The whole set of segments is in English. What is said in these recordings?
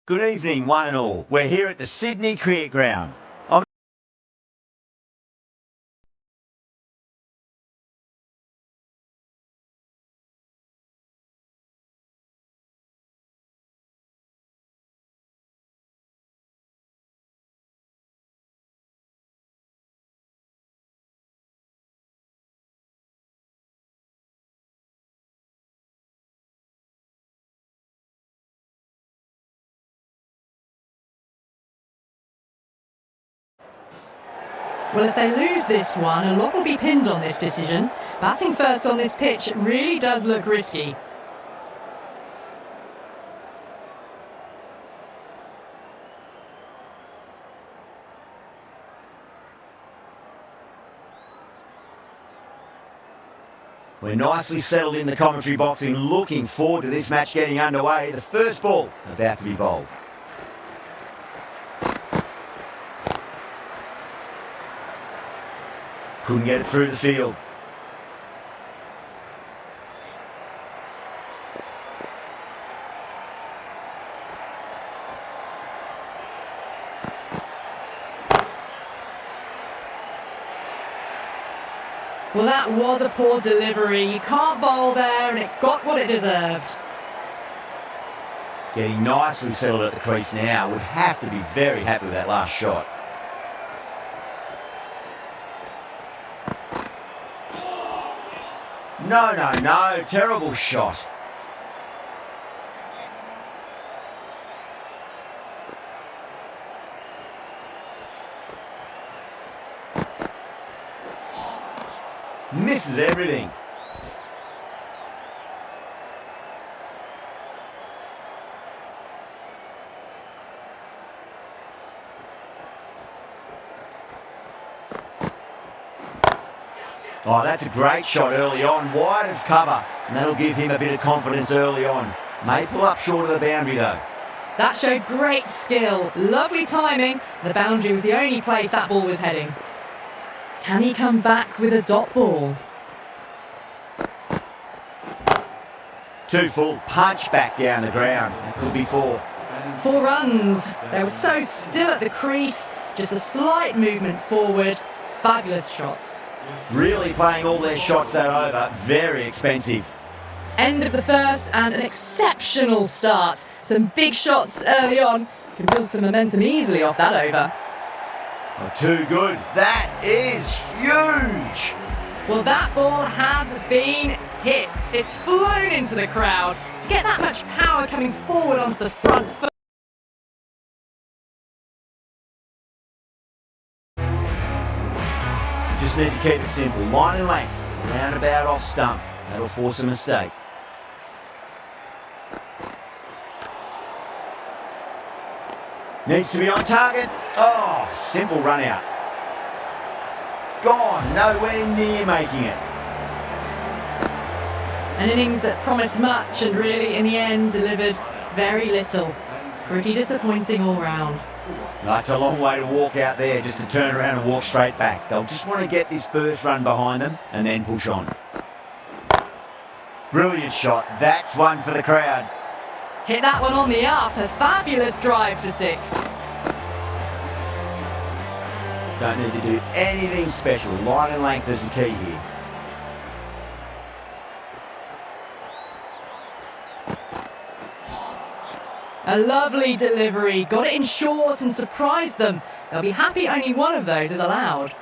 Good evening, one and all. We're here at the Sydney Cricket Ground. Well, if they lose this one, a lot will be pinned on this decision. Batting first on this pitch really does look risky. We're nicely settled in the commentary box and looking forward to this match getting underway. The first ball about to be bowled. Couldn't get it through the field. Well, that was a poor delivery. You can't bowl there, and it got what it deserved. Getting nicely settled at the crease now. Would have to be very happy with that last shot. No. Terrible shot. Misses everything. Oh, that's a great shot early on, wide of cover, and that'll give him a bit of confidence early on. May pull up short of the boundary though. That showed great skill, lovely timing. The boundary was the only place that ball was heading. Can he come back with a dot ball? Too full, punch back down the ground. Could be 4. 4 runs. They were so still at the crease, just a slight movement forward. Fabulous shots. Really playing all their shots that over. Very expensive. End of the first and an exceptional start. Some big shots early on. Can build some momentum easily off that over. Oh, too good. That is huge. Well, that ball has been hit. It's flown into the crowd. To get that much power coming forward onto the front foot. Just need to keep it simple. Line and length. Roundabout off stump. That'll force a mistake. Needs to be on target. Oh, simple run out. Gone. Nowhere near making it. An innings that promised much and really, in the end, delivered very little. Pretty disappointing all round. That's a long way to walk out there just to turn around and walk straight back. They'll just want to get this first run behind them and then push on. Brilliant shot. That's one for the crowd. Hit that one on the up. A fabulous drive for 6. Don't need to do anything special. Line and length is the key here. A lovely delivery. Got it in short and surprised them. They'll be happy only one of those is allowed.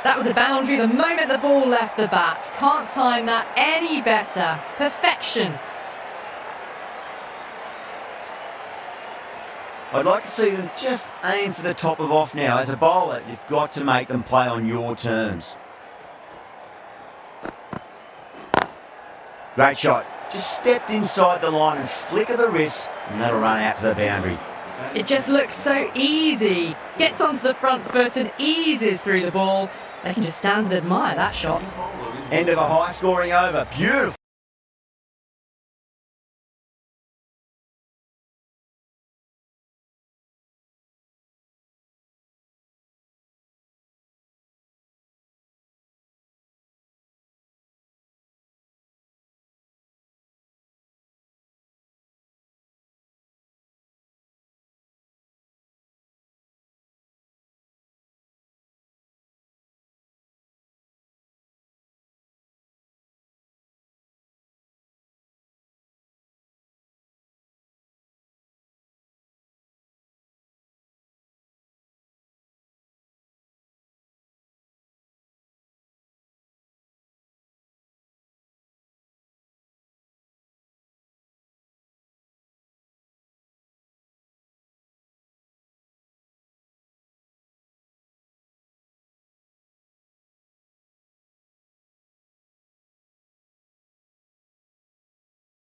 That was a boundary the moment the ball left the bat. Can't time that any better. Perfection. I'd like to see them just aim for the top of off now. As a bowler, you've got to make them play on your terms. Great shot. Just stepped inside the line and flick of the wrist, and that'll run out to the boundary. It just looks so easy. Gets onto the front foot and eases through the ball. They can just stand and admire that shot. End of a high-scoring over. Beautiful.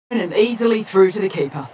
And easily through to the keeper.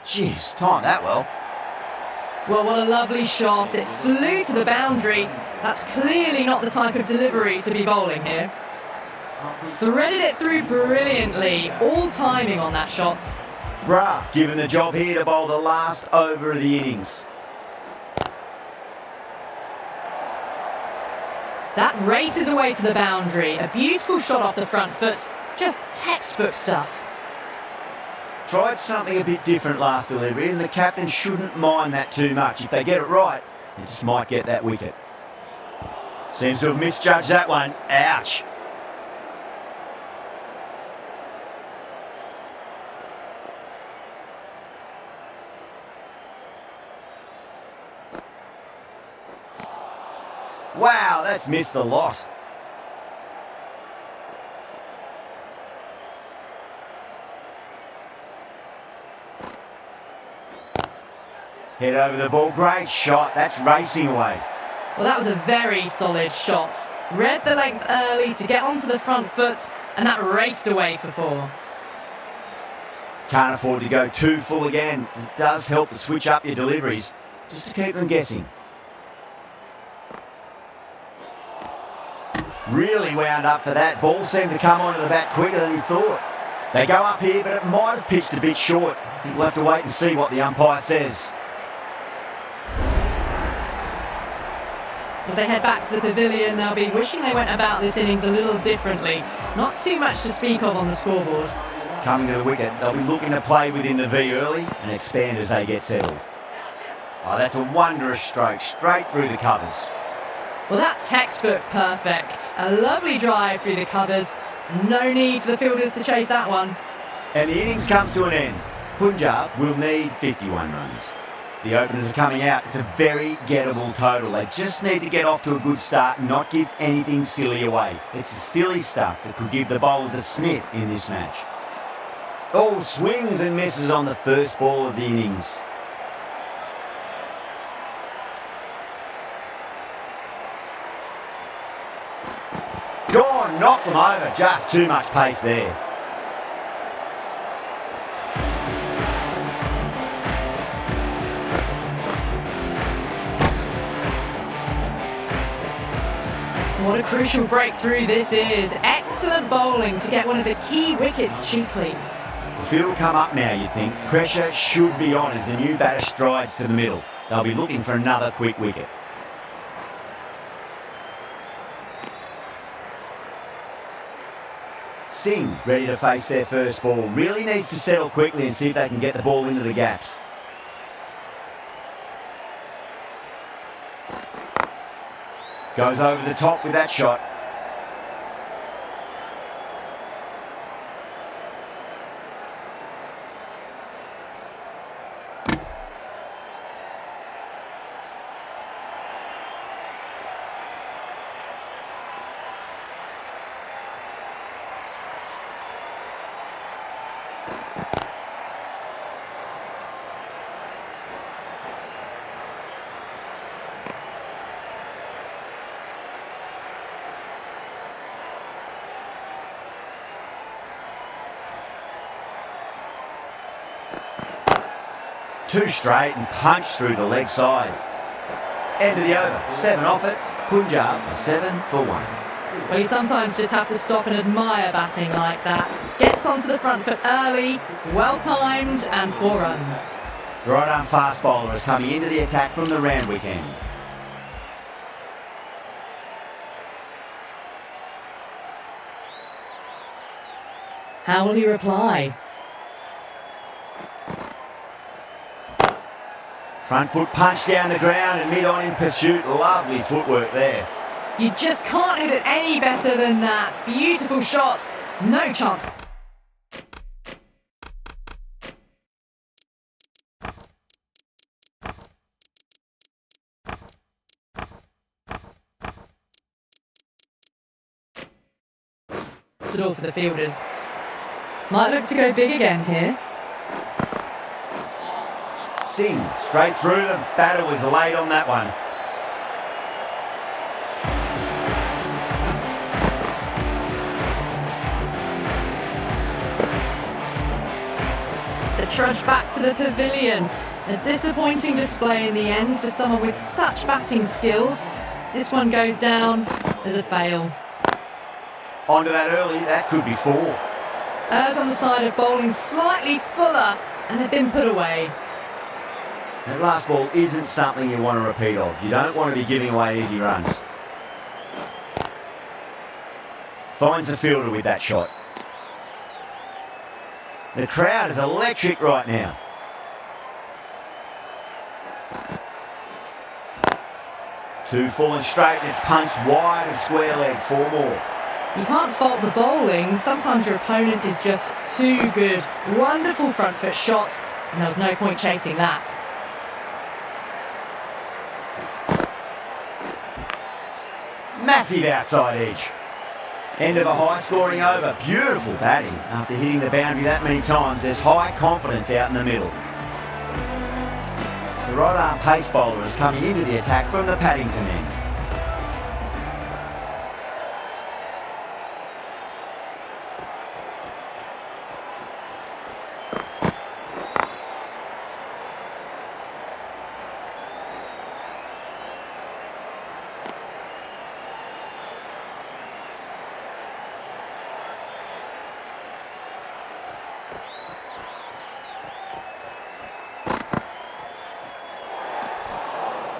Jeez, timed that well. Well, what a lovely shot. It flew to the boundary. That's clearly not the type of delivery to be bowling here. Threaded it through brilliantly. All timing on that shot. Bruh, given the job here to bowl the last over of the innings. That races away to the boundary. A beautiful shot off the front foot. Just textbook stuff. Tried something a bit different last delivery, and the captain shouldn't mind that too much. If they get it right, they just might get that wicket. Seems to have misjudged that one. Ouch. Wow, that's missed the lot. Head over the ball, great shot, that's racing away. Well, that was a very solid shot. Read the length early to get onto the front foot, and that raced away for 4. Can't afford to go too full again. It does help to switch up your deliveries, just to keep them guessing. Really wound up for that. Ball seemed to come onto the bat quicker than he thought. They go up here, but it might have pitched a bit short. I think we'll have to wait and see what the umpire says. As they head back to the pavilion, they'll be wishing they went about this innings a little differently. Not too much to speak of on the scoreboard. Coming to the wicket, they'll be looking to play within the V early and expand as they get settled. Oh, that's a wondrous stroke, straight through the covers. Well, that's textbook perfect. A lovely drive through the covers. No need for the fielders to chase that one. And the innings comes to an end. Punjab will need 51 runs. The openers are coming out. It's a very gettable total. They just need to get off to a good start and not give anything silly away. It's the silly stuff that could give the bowlers a sniff in this match. Oh, swings and misses on the first ball of the innings. Gone, knocked them over. Just too much pace there. What a crucial breakthrough this is. Excellent excellent bowling to get one of the key wickets cheaply. The field will come up now, you'd think. Pressure should be on as the new batter strides to the middle. They'll be looking for another quick wicket. Singh ready to face their first ball. Really needs to settle quickly and see if they can get the ball into the gaps. Goes over the top with that shot. Two straight and punched through the leg side. End of the over. 7 off it. Punjab 7 for 1. Well, you sometimes just have to stop and admire batting like that. Gets onto the front foot early, well timed, and 4 runs. The right arm fast bowler is coming into the attack from the Randwick end. How will he reply? Front foot punch down the ground and mid-on in pursuit. Lovely footwork there. You just can't hit it any better than that. Beautiful shot. No chance. The door for the fielders. Might look to go big again here. Singh straight through them. Batter was late on that one. The trudge back to the pavilion. A disappointing display in the end for someone with such batting skills. This one goes down as a fail. Onto that early, that could be 4. Errs on the side of bowling slightly fuller and have been put away. That last ball isn't something you want to repeat of. You don't want to be giving away easy runs. Finds the fielder with that shot. The crowd is electric right now. Two full and straight, and it's punched wide of square leg. 4 more. You can't fault the bowling. Sometimes your opponent is just too good. Wonderful front foot shot, and there was no point chasing that. Massive outside edge. End of a high-scoring over. Beautiful batting. After hitting the boundary that many times, there's high confidence out in the middle. The right-arm pace bowler is coming into the attack from the Paddington end.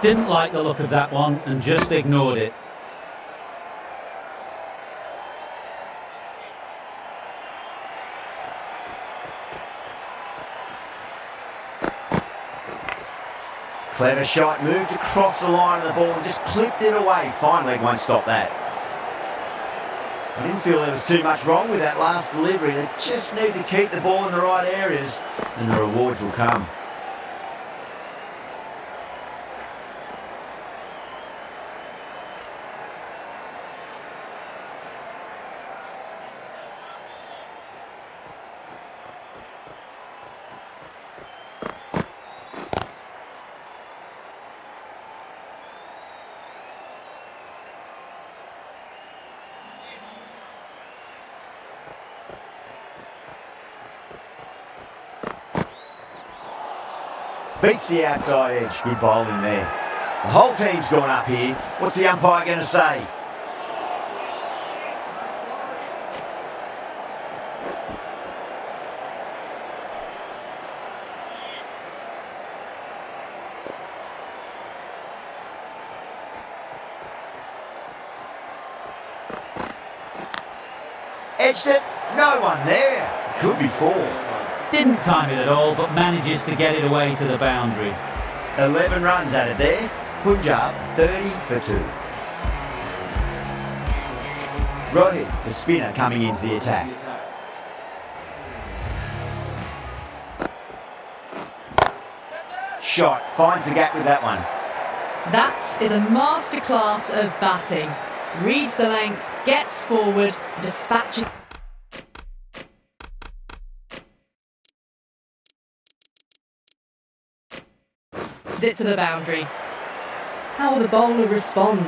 Didn't like the look of that one and just ignored it. Clever shot, moved across the line of the ball and just clipped it away. Fine leg won't stop that. I didn't feel there was too much wrong with that last delivery. They just need to keep the ball in the right areas and the rewards will come. Beats the outside edge. Good bowling there. The whole team's gone up here. What's the umpire going to say? Edged it, no one there. Could be 4. Didn't time it at all, but manages to get it away to the boundary. 11 runs added there. Punjab 30 for 2. Rohit, the spinner, coming into the attack. Shot, finds the gap with that one. That is a masterclass of batting. Reads the length, gets forward, dispatches it to the boundary. How will the bowler respond?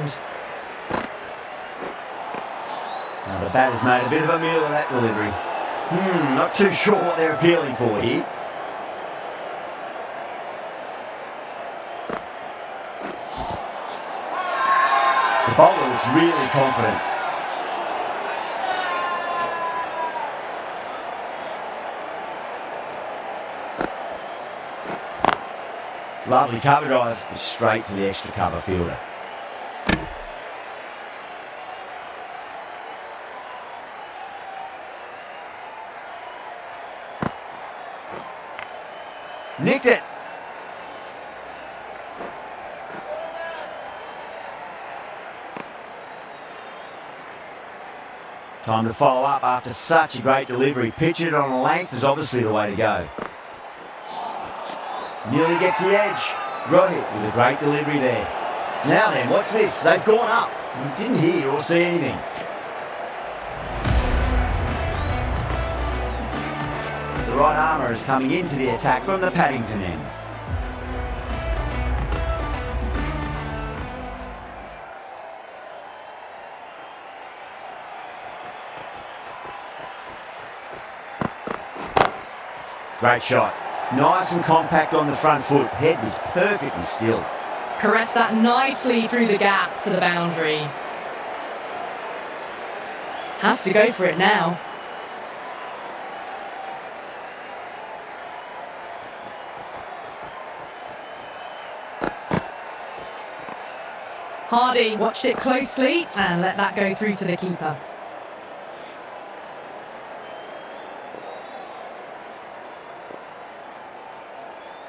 Now the batter's made a bit of a meal of that delivery. Not too sure what they're appealing for here. The bowler looks really confident. Lovely cover drive, straight to the extra cover fielder. Nicked it. Time to follow up after such a great delivery. Pitch it on a length is obviously the way to go. Nearly gets the edge. Rohit with a great delivery there. Now then, what's this? They've gone up. We didn't hear or see anything. The right armour is coming into the attack from the Paddington end. Great shot. Nice and compact on the front foot. Head was perfectly still. Caress that nicely through the gap to the boundary. Have to go for it now. Hardy watched it closely and let that go through to the keeper.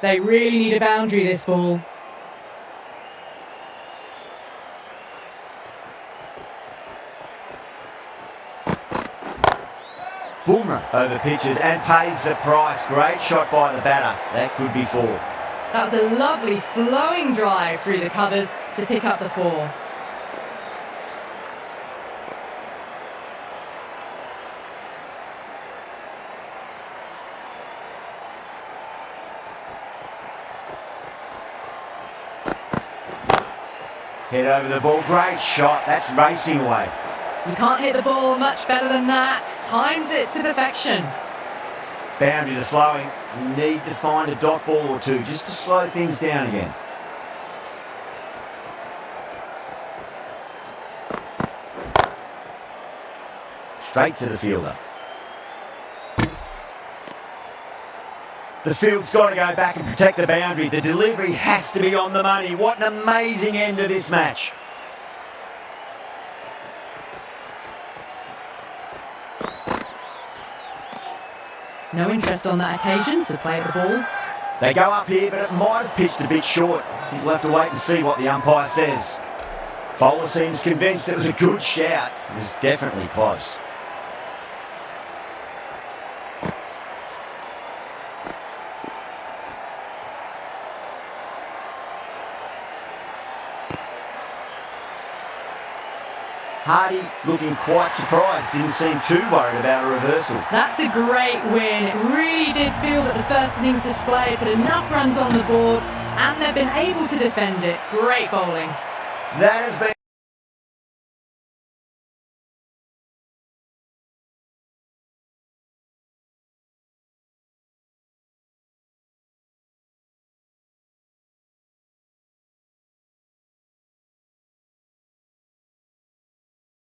They really need a boundary, this ball. Boomer over pitches and pays the price. Great shot by the batter. That could be 4. That was a lovely flowing drive through the covers to pick up the 4. Head over the ball. Great shot. That's racing away. You can't hit the ball much better than that. Timed it to perfection. Boundaries are flowing. We need to find a dot ball or two just to slow things down again. Straight to the fielder. The field's got to go back and protect the boundary. The delivery has to be on the money. What an amazing end to this match. No interest on that occasion to play at the ball. They go up here, but it might have pitched a bit short. I think we'll have to wait and see what the umpire says. Bowler seems convinced it was a good shout. It was definitely close. Hardy looking quite surprised, didn't seem too worried about a reversal. That's a great win. It really did feel that the first innings display put enough runs on the board and they've been able to defend it. Great bowling. That has been